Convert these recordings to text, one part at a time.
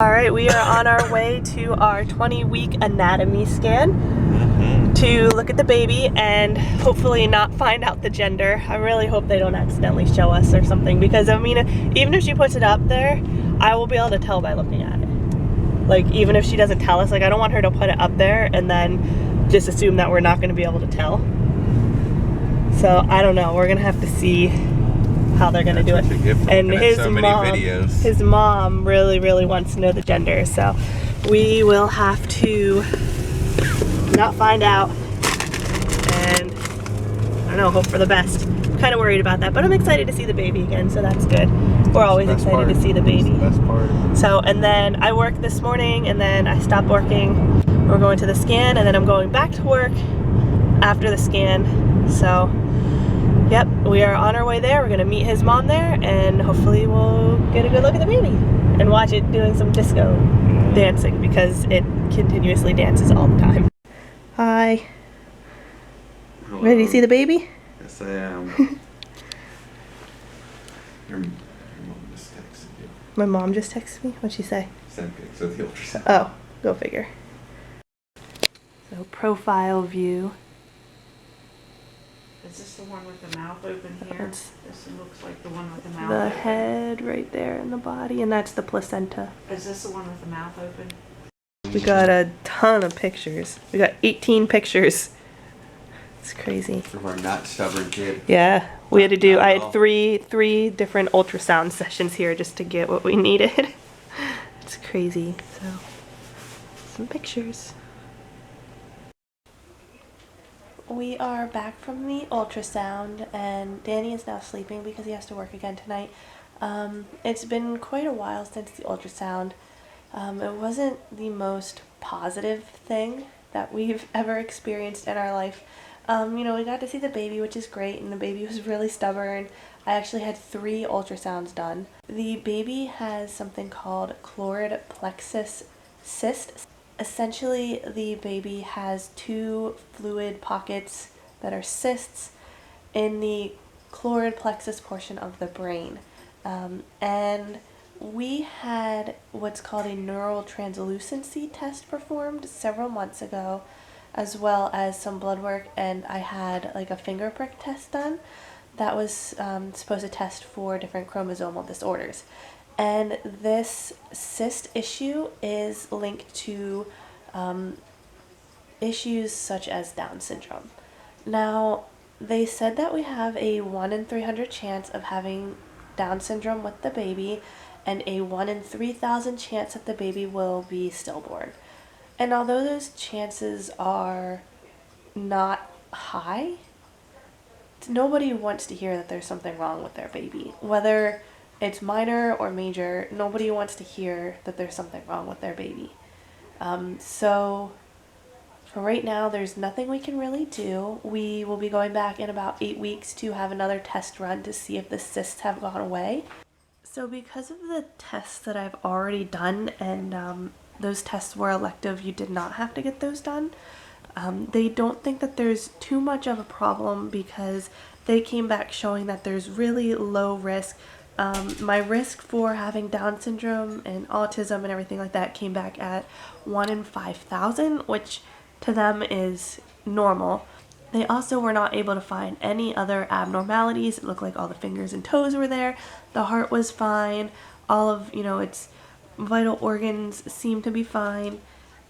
All right, we are on our way to our 20-week anatomy scan to look at the baby and hopefully not find out the gender. I really hope they don't accidentally show us or something, because I mean, even if she puts it up there, I will be able to tell by looking at it. Like, even if she doesn't tell us, like, I don't want her to put it up there and then just assume that we're not going to be able to tell. So I don't know, we're going to have to see how they're gonna do it. And his mom really wants to know the gender, so we will have to not find out and I don't know, hope for the best. I'm kind of worried about that, but I'm excited to see the baby again, so that's good. We're always excited to see the baby. That's the best part. So, and then I worked this morning and then I stopped working. We're going to the scan and then I'm going back to work after the scan. So yep, we are on our way there. We're gonna meet his mom there and hopefully we'll get a good look at the baby and watch it doing some disco dancing, because it continuously dances all the time. Hi. Hello. Ready to see the baby? Yes, I am. your mom just texted you. My mom just texted me. What'd she say? Send pics of the ultrasound. Oh, go figure. So profile view. Is this the one with the mouth open here? That's This looks like the one with the mouth the open. head right there in the body, and that's the placenta. Is this the one with the mouth open? We got a ton of pictures. We got 18 pictures. It's crazy. From our not stubborn kid. Yeah, we had to do, Not I at had all. three different ultrasound sessions here just to get what we needed. It's crazy. So, some pictures. We are back from the ultrasound and Danny is now sleeping because he has to work again tonight. It's been quite a while since the ultrasound. It wasn't the most positive thing that we've ever experienced in our life. You know, we got to see the baby, which is great, and the baby was really stubborn. I actually had 3 ultrasounds done. The baby has something called choroid plexus cyst. Essentially, the baby has 2 fluid pockets that are cysts in the choroid plexus portion of the brain. And we had what's called a neural translucency test performed several months ago, as well as some blood work, and I had like a finger prick test done that was supposed to test for different chromosomal disorders. And this cyst issue is linked to issues such as Down syndrome. Now, they said that we have a 1 in 300 chance of having Down syndrome with the baby, and a 1 in 3,000 chance that the baby will be stillborn. And although those chances are not high, nobody wants to hear that there's something wrong with their baby. Whether it's minor or major, nobody wants to hear that there's something wrong with their baby. So for right now, there's nothing we can really do. We will be going back in about 8 weeks to have another test run to see if the cysts have gone away. So because of the tests that I've already done, and those tests were elective, you did not have to get those done. They don't think that there's too much of a problem because they came back showing that there's really low risk. My risk for having Down syndrome and autism and everything like that came back at 1 in 5,000, which to them is normal. They also were not able to find any other abnormalities. It looked like all the fingers and toes were there. The heart was fine. All of, you know, its vital organs seemed to be fine.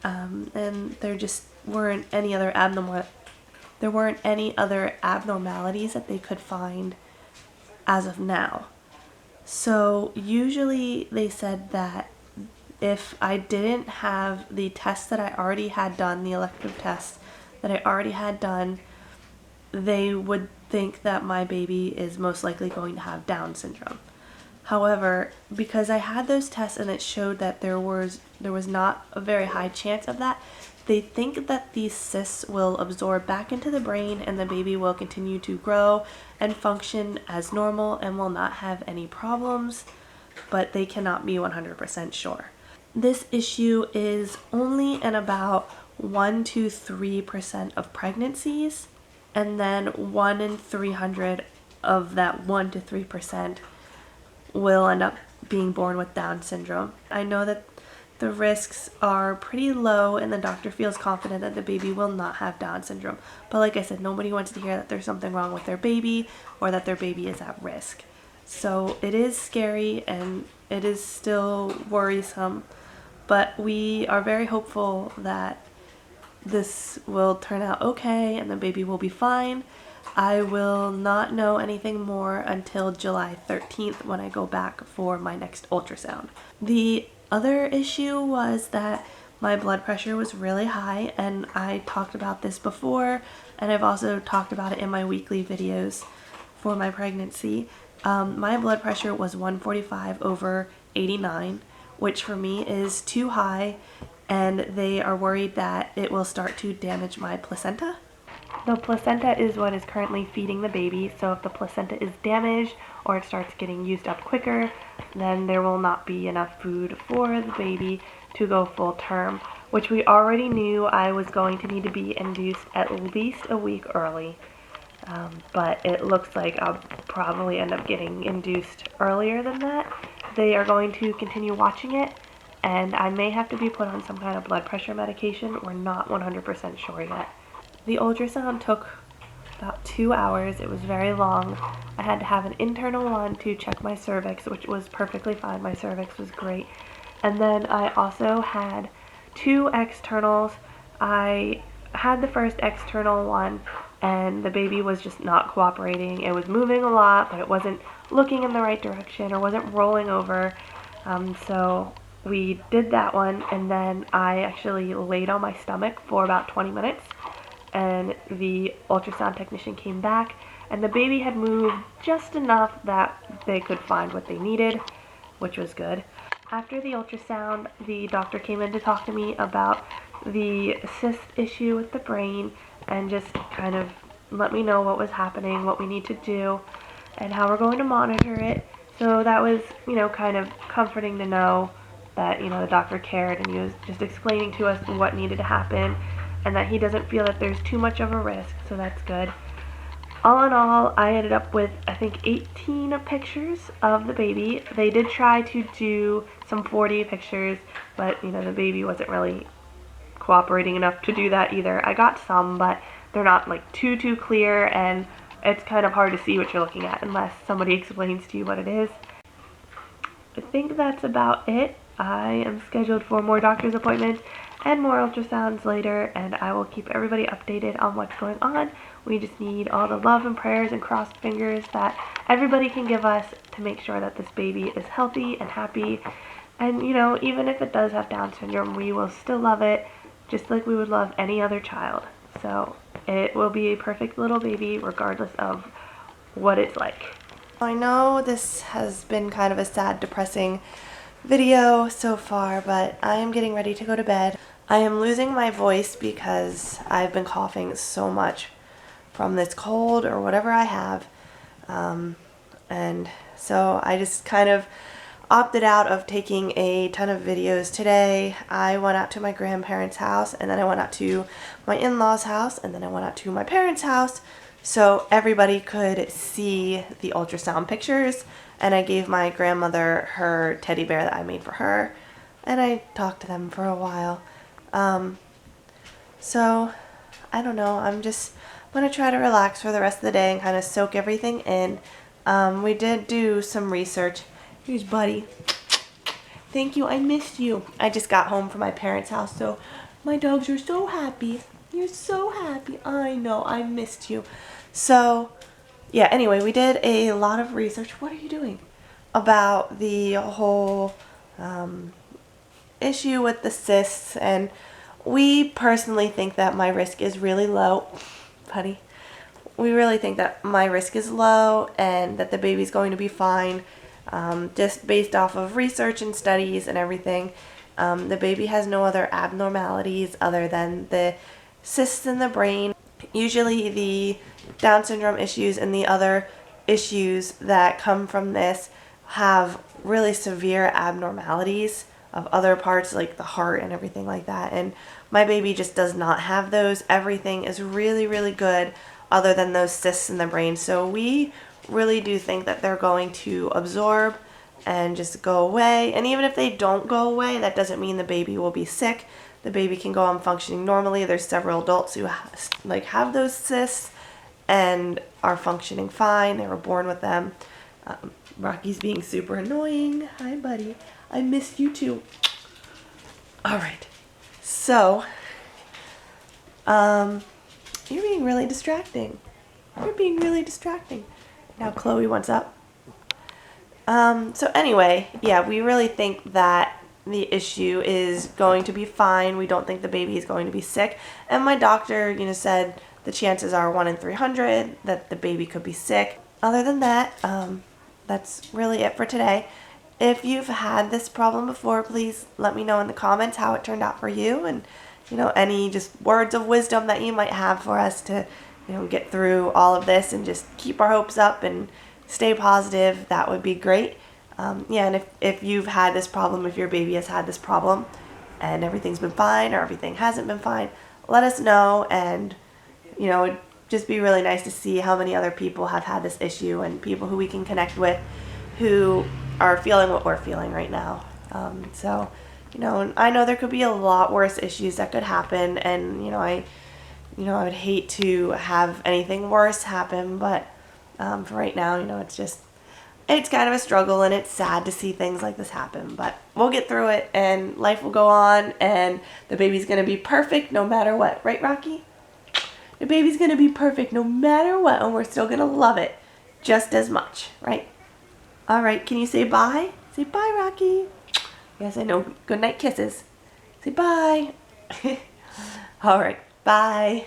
And there just weren't any other abnormalities that they could find as of now. So usually they said that if I didn't have the tests that I already had done, the elective tests that I already had done, they would think that my baby is most likely going to have Down syndrome. However, because I had those tests and it showed that there was not a very high chance of that, they think that these cysts will absorb back into the brain and the baby will continue to grow and function as normal and will not have any problems, but they cannot be 100% sure. This issue is only in about 1 to 3% of pregnancies, and then 1 in 300 of that 1 to 3% will end up being born with Down syndrome. I know that the risks are pretty low and the doctor feels confident that the baby will not have Down syndrome. But like I said, nobody wants to hear that there's something wrong with their baby or that their baby is at risk. So it is scary and it is still worrisome, but we are very hopeful that this will turn out okay and the baby will be fine. I will not know anything more until July 13th when I go back for my next ultrasound. The other issue was that my blood pressure was really high, and I talked about this before, and I've also talked about it in my weekly videos for my pregnancy. My blood pressure was 145/89, which for me is too high, and they are worried that it will start to damage my placenta. The placenta is what is currently feeding the baby, so if the placenta is damaged or it starts getting used up quicker, then there will not be enough food for the baby to go full term, which we already knew I was going to need to be induced at least a week early. But it looks like I'll probably end up getting induced earlier than that. They are going to continue watching it, and I may have to be put on some kind of blood pressure medication. We're not 100% sure yet. The ultrasound took about 2 hours. It was very long. I had to have an internal one to check my cervix, which was perfectly fine. My cervix was great. And then I also had 2 externals. I had the first external one, and the baby was just not cooperating. It was moving a lot, but it wasn't looking in the right direction or wasn't rolling over. So we did that one, and then I actually laid on my stomach for about 20 minutes. And the ultrasound technician came back, and the baby had moved just enough that they could find what they needed, which was good. After the ultrasound, the doctor came in to talk to me about the cyst issue with the brain and just kind of let me know what was happening, what we need to do, and how we're going to monitor it. So that was, kind of comforting to know that, the doctor cared and he was just explaining to us what needed to happen, and that he doesn't feel that there's too much of a risk, so that's good. All in all, I ended up with, I think, 18 pictures of the baby. They did try to do some 40 pictures, but, the baby wasn't really cooperating enough to do that either. I got some, but they're not, too clear, and it's kind of hard to see what you're looking at unless somebody explains to you what it is. I think that's about it. I am scheduled for more doctor's appointments and more ultrasounds later, and I will keep everybody updated on what's going on. We just need all the love and prayers and crossed fingers that everybody can give us to make sure that this baby is healthy and happy. And, even if it does have Down syndrome, we will still love it just like we would love any other child. So it will be a perfect little baby regardless of what it's like. I know this has been kind of a sad, depressing video so far, but I am getting ready to go to bed. I am losing my voice because I've been coughing so much from this cold or whatever I have, and so I just kind of opted out of taking a ton of videos today. I went out to my grandparents' house, and then I went out to my in-laws' house, and then I went out to my parents' house so everybody could see the ultrasound pictures. And I gave my grandmother her teddy bear that I made for her, and I talked to them for a while. So I don't know, I'm just going to try to relax for the rest of the day and kind of soak everything in. We did do some research. Here's Buddy. Thank you, I missed you. I just got home from my parents' house, so my dogs are so happy. You're so happy. I know, I missed you. So yeah, anyway, we did a lot of research. What are you doing? About the whole issue with the cysts, and we personally think that my risk is really low. Buddy, we really think that my risk is low and that the baby's going to be fine, just based off of research and studies and everything. The baby has no other abnormalities other than the cysts in the brain. Usually the Down syndrome issues and the other issues that come from this have really severe abnormalities of other parts like the heart and everything like that, and my baby just does not have those. Everything is really, really good other than those cysts in the brain, so we really do think that they're going to absorb and just go away. And even if they don't go away, that doesn't mean the baby will be sick. The baby can go on functioning normally. There's several adults who have those cysts and are functioning fine. They were born with them. Rocky's being super annoying. Hi, buddy. I missed you too. All right. So, you're being really distracting. You're being really distracting. Now Chloe wants up. So anyway, yeah, we really think that the issue is going to be fine. We don't think the baby is going to be sick. And my doctor, said the chances are 1 in 300 that the baby could be sick. Other than that, that's really it for today. If you've had this problem before, please let me know in the comments how it turned out for you, and any just words of wisdom that you might have for us to get through all of this and just keep our hopes up and stay positive. That would be great. And if you've had this problem, if your baby has had this problem and everything's been fine or everything hasn't been fine, let us know. And it'd just be really nice to see how many other people have had this issue and people who we can connect with who are feeling what we're feeling right now. So I know there could be a lot worse issues that could happen, and I would hate to have anything worse happen, but for right now, it's kind of a struggle, and it's sad to see things like this happen, but we'll get through it, and life will go on, and the baby's going to be perfect no matter what. Right, Rocky? The baby's going to be perfect no matter what, and we're still going to love it just as much, right? All right, can you say bye? Say bye, Rocky. Yes, I know. Good night kisses. Say bye. All right, bye.